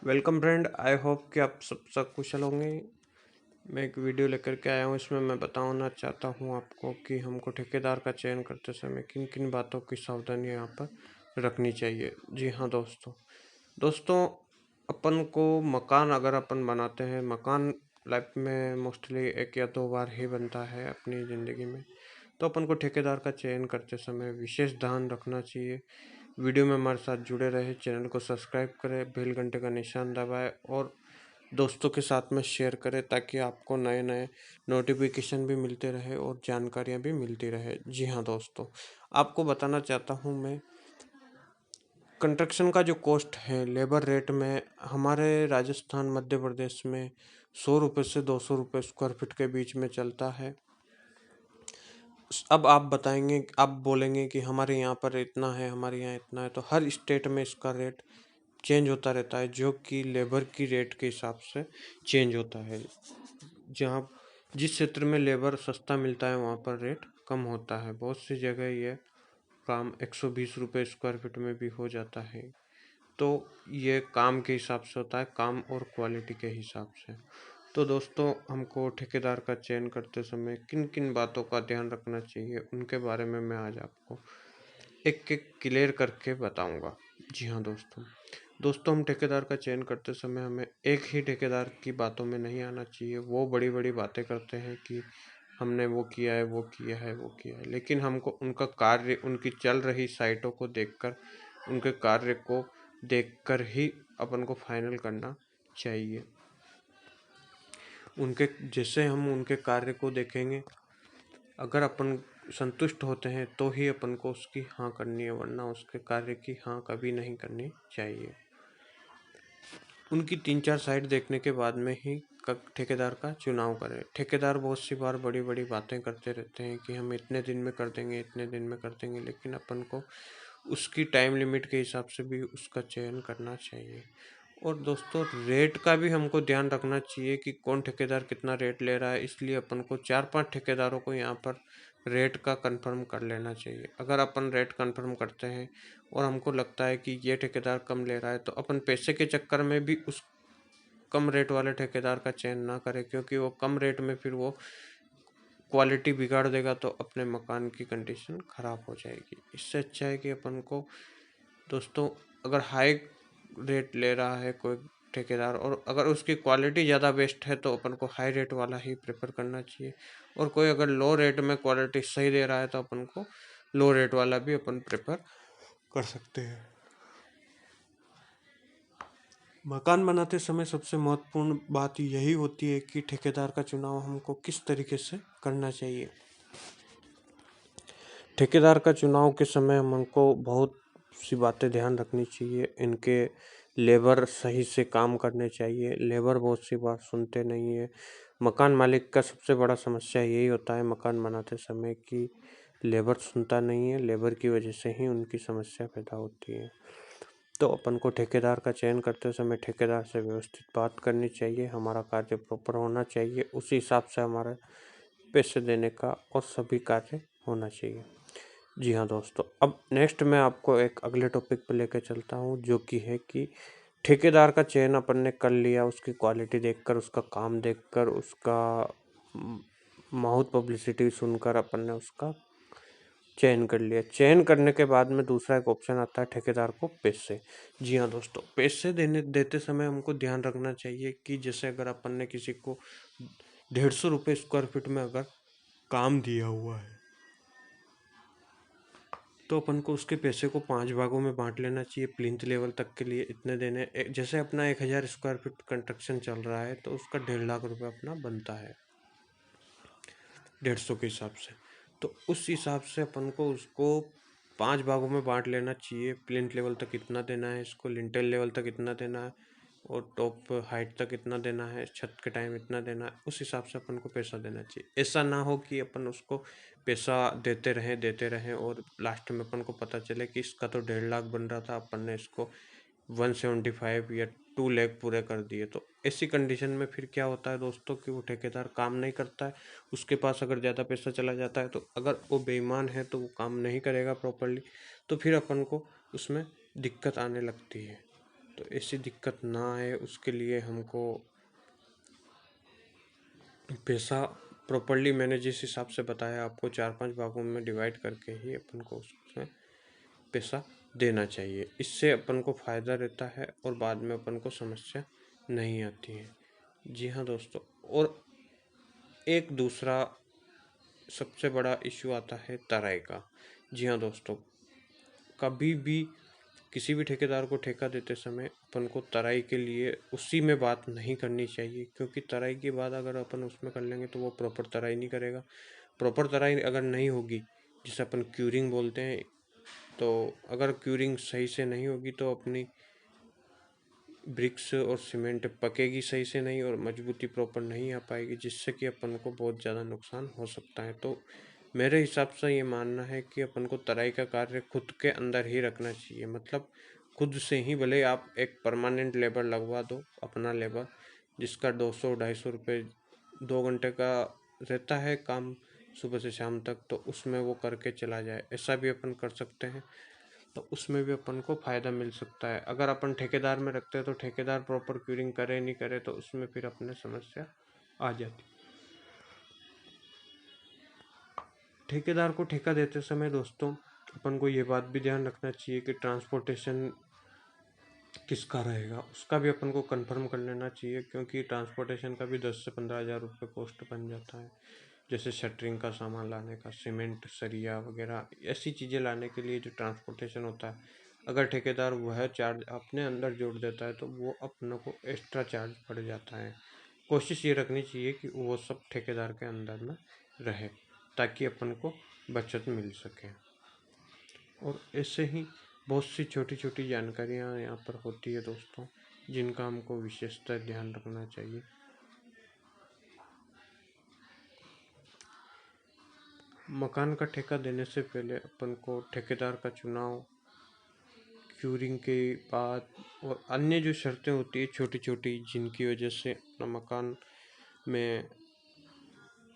Welcome friend, I hope कि आप सब कुशल होंगे। मैं एक वीडियो लेकर के आया हूँ। इसमें मैं बताना चाहता हूँ आपको कि हमको ठेकेदार का चयन करते समय किन किन बातों की सावधानी यहाँ पर रखनी चाहिए। जी हाँ दोस्तों, अपन को मकान अगर अपन बनाते हैं, मकान लाइफ में मोस्टली एक या दो बार ही बनता है अपनी ज़िंदगी में, तो अपन को ठेकेदार का चयन करते समय विशेष ध्यान रखना चाहिए। वीडियो में हमारे साथ जुड़े रहे, चैनल को सब्सक्राइब करें, बेल घंटे का निशान दबाएं और दोस्तों के साथ में शेयर करें ताकि आपको नए नए नोटिफिकेशन भी मिलते रहे और जानकारियां भी मिलती रहे। जी हाँ दोस्तों, आपको बताना चाहता हूँ मैं, कंस्ट्रक्शन का जो कॉस्ट है लेबर रेट में हमारे राजस्थान मध्य प्रदेश में 100 रुपये से 200 रुपये स्क्वायर फीट के बीच में चलता है। अब आप बताएंगे, आप बोलेंगे कि हमारे यहाँ पर इतना है, हमारे यहाँ इतना है, तो हर स्टेट में इसका रेट चेंज होता रहता है, जो कि लेबर की रेट के हिसाब से चेंज होता है। जहाँ जिस क्षेत्र में लेबर सस्ता मिलता है वहाँ पर रेट कम होता है। बहुत सी जगह ये काम 120 रुपये स्क्वायर फीट में भी हो जाता है। तो ये काम के हिसाब से होता है, काम और क्वालिटी के हिसाब से। तो दोस्तों, हमको ठेकेदार का चयन करते समय किन किन बातों का ध्यान रखना चाहिए, उनके बारे में मैं आज आपको एक एक क्लियर करके बताऊंगा। जी हाँ दोस्तों, हम ठेकेदार का चयन करते समय हमें एक ही ठेकेदार की बातों में नहीं आना चाहिए। वो बड़ी बड़ी बातें करते हैं कि हमने वो किया है, वो किया है, वो किया है, लेकिन हमको उनका कार्य, उनकी चल रही साइटों को देखकर, उनके कार्य को देखकर ही अपन को फाइनल करना चाहिए। उनके जैसे हम उनके कार्य को देखेंगे, अगर अपन संतुष्ट होते हैं तो ही अपन को उसकी हाँ करनी है, वरना उसके कार्य की हाँ कभी नहीं करनी चाहिए। उनकी 3-4 साइट देखने के बाद में ही ठेकेदार का चुनाव करें। ठेकेदार बहुत सी बार बड़ी बड़ी बातें करते रहते हैं कि हम इतने दिन में कर देंगे, इतने दिन में कर देंगे, लेकिन अपन को उसकी टाइम लिमिट के हिसाब से भी उसका चयन करना चाहिए। और दोस्तों, रेट का भी हमको ध्यान रखना चाहिए कि कौन ठेकेदार कितना रेट ले रहा है। इसलिए अपन को 4-5 ठेकेदारों को यहाँ पर रेट का कंफर्म कर लेना चाहिए। अगर अपन रेट कंफर्म करते हैं और हमको लगता है कि ये ठेकेदार कम ले रहा है, तो अपन पैसे के चक्कर में भी उस कम रेट वाले ठेकेदार का चयन ना करें, क्योंकि वो कम रेट में फिर वो क्वालिटी बिगाड़ देगा, तो अपने मकान की कंडीशन ख़राब हो जाएगी। इससे अच्छा है कि अपन को दोस्तों, अगर हाई रेट ले रहा है कोई ठेकेदार और अगर उसकी क्वालिटी ज़्यादा बेस्ट है, तो अपन को हाई रेट वाला ही प्रेफर करना चाहिए। और कोई अगर लो रेट में क्वालिटी सही दे रहा है, तो अपन को लो रेट वाला भी अपन प्रेफर कर सकते हैं। मकान बनाते समय सबसे महत्वपूर्ण बात यही होती है कि ठेकेदार का चुनाव हमको किस तरीके से करना चाहिए। ठेकेदार का चुनाव के समय हमको बहुत सी बातें ध्यान रखनी चाहिए। इनके लेबर सही से काम करने चाहिए। लेबर बहुत सी बात सुनते नहीं है। मकान मालिक का सबसे बड़ा समस्या यही होता है मकान बनाते समय कि लेबर सुनता नहीं है। लेबर की वजह से ही उनकी समस्या पैदा होती है। तो अपन को ठेकेदार का चयन करते समय ठेकेदार से व्यवस्थित बात करनी चाहिए। हमारा कार्य प्रॉपर होना चाहिए, उसी हिसाब से हमारे पैसे देने का और सभी कार्य होना चाहिए। जी हाँ दोस्तों, अब नेक्स्ट मैं आपको एक अगले टॉपिक पर लेकर चलता हूँ, जो कि है कि ठेकेदार का चयन अपन ने कर लिया। उसकी क्वालिटी देखकर, उसका काम देखकर, उसका माउथ पब्लिसिटी सुनकर अपन ने उसका चयन कर लिया। चयन करने के बाद में दूसरा एक ऑप्शन आता है ठेकेदार को पैसे। जी हाँ दोस्तों, पैसे देते समय हमको ध्यान रखना चाहिए कि जैसे अगर अपन ने किसी को 150 रुपये स्क्वायर फीट में अगर काम दिया हुआ है, तो अपन को उसके पैसे को 5 भागों में बांट लेना चाहिए। प्लिंथ लेवल तक के लिए इतने देने, जैसे अपना 1000 स्क्वायर फीट कंस्ट्रक्शन चल रहा है, तो उसका 1.5 लाख रुपये अपना बनता है 150 के हिसाब से। तो उस हिसाब से अपन को उसको 5 भागों में बांट लेना चाहिए। प्लिंथ लेवल तक इतना देना है, इसको लिंटेल लेवल तक इतना देना है, और टॉप हाइट तक इतना देना है, छत के टाइम इतना देना है। उस हिसाब से अपन को पैसा देना चाहिए। ऐसा ना हो कि अपन उसको पैसा देते रहें और लास्ट में अपन को पता चले कि इसका तो 1.5 लाख बन रहा था, अपन ने इसको 175 या 2 लाख पूरे कर दिए। तो ऐसी कंडीशन में फिर क्या होता है दोस्तों कि वो ठेकेदार काम नहीं करता है। उसके पास अगर ज़्यादा पैसा चला जाता है, तो अगर वो बेईमान है तो वो काम नहीं करेगा प्रॉपरली, तो फिर अपन को उसमें दिक्कत आने लगती है। तो ऐसी दिक्कत ना आए उसके लिए हमको पैसा प्रॉपरली मैंने जिस हिसाब से बताया आपको 4-5 भागों में डिवाइड करके ही अपन को उसमें पैसा देना चाहिए। इससे अपन को फ़ायदा रहता है और बाद में अपन को समस्या नहीं आती है। जी हाँ दोस्तों, और एक दूसरा सबसे बड़ा इश्यू आता है तराई का। जी हाँ दोस्तों, कभी भी किसी भी ठेकेदार को ठेका देते समय अपन को तराई के लिए उसी में बात नहीं करनी चाहिए, क्योंकि तराई की बात अगर अपन उसमें कर लेंगे तो वो प्रॉपर तराई नहीं करेगा। प्रॉपर तराई अगर नहीं होगी, जिसे अपन क्यूरिंग बोलते हैं, तो अगर क्यूरिंग सही से नहीं होगी तो अपनी ब्रिक्स और सीमेंट पकेगी सही से नहीं और मजबूती प्रॉपर नहीं आ पाएगी, जिससे कि अपन को बहुत ज़्यादा नुकसान हो सकता है। तो मेरे हिसाब से ये मानना है कि अपन को तराई का कार्य खुद के अंदर ही रखना चाहिए। मतलब खुद से ही, भले आप एक परमानेंट लेबर लगवा दो, अपना लेबर, जिसका 200-250 रुपये 2 घंटे का रहता है काम सुबह से शाम तक, तो उसमें वो करके चला जाए, ऐसा भी अपन कर सकते हैं। तो उसमें भी अपन को फ़ायदा मिल सकता है। अगर अपन ठेकेदार में रखते हैं तो ठेकेदार प्रॉपर क्यूरिंग करे नहीं करे तो उसमें फिर अपने समस्या आ जाती। ठेकेदार को ठेका देते समय दोस्तों अपन को ये बात भी ध्यान रखना चाहिए कि ट्रांसपोर्टेशन किसका रहेगा, उसका भी अपन को कंफर्म कर लेना चाहिए, क्योंकि ट्रांसपोर्टेशन का भी 10 से 15 हज़ार रुपये कॉस्ट बन जाता है। जैसे शटरिंग का सामान लाने का, सीमेंट, सरिया वगैरह ऐसी चीज़ें लाने के लिए जो ट्रांसपोर्टेशन होता है, अगर ठेकेदार वह चार्ज अपने अंदर जोड़ देता है तो वो अपने को एक्स्ट्रा चार्ज पड़ जाता है। कोशिश ये रखनी चाहिए कि वो सब ठेकेदार के अंदर में रहे, ताकि अपन को बचत मिल सके। और ऐसे ही बहुत सी छोटी छोटी जानकारियाँ यहाँ पर होती है दोस्तों, जिनका हमको विशेषतर ध्यान रखना चाहिए। मकान का ठेका देने से पहले अपन को ठेकेदार का चुनाव, क्यूरिंग के बाद और अन्य जो शर्तें होती है छोटी छोटी, जिनकी वजह से अपना मकान में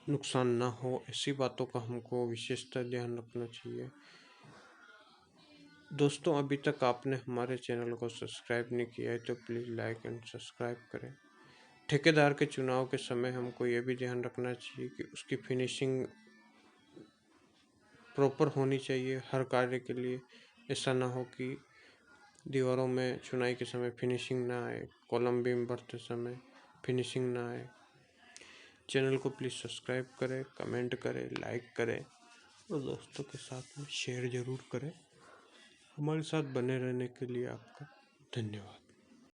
नुकसान ना हो, ऐसी बातों का हमको विशेषतर ध्यान रखना चाहिए। दोस्तों, अभी तक आपने हमारे चैनल को सब्सक्राइब नहीं किया है तो प्लीज़ लाइक एंड सब्सक्राइब करें। ठेकेदार के चुनाव के समय हमको ये भी ध्यान रखना चाहिए कि उसकी फिनिशिंग प्रॉपर होनी चाहिए हर कार्य के लिए। ऐसा ना हो कि दीवारों में चुनाई के समय फिनिशिंग ना आए, कॉलम बीम भरते समय फिनिशिंग ना आए। चैनल को प्लीज़ सब्सक्राइब करें, कमेंट करें, लाइक करें और दोस्तों के साथ में शेयर ज़रूर करें। हमारे साथ बने रहने के लिए आपका धन्यवाद।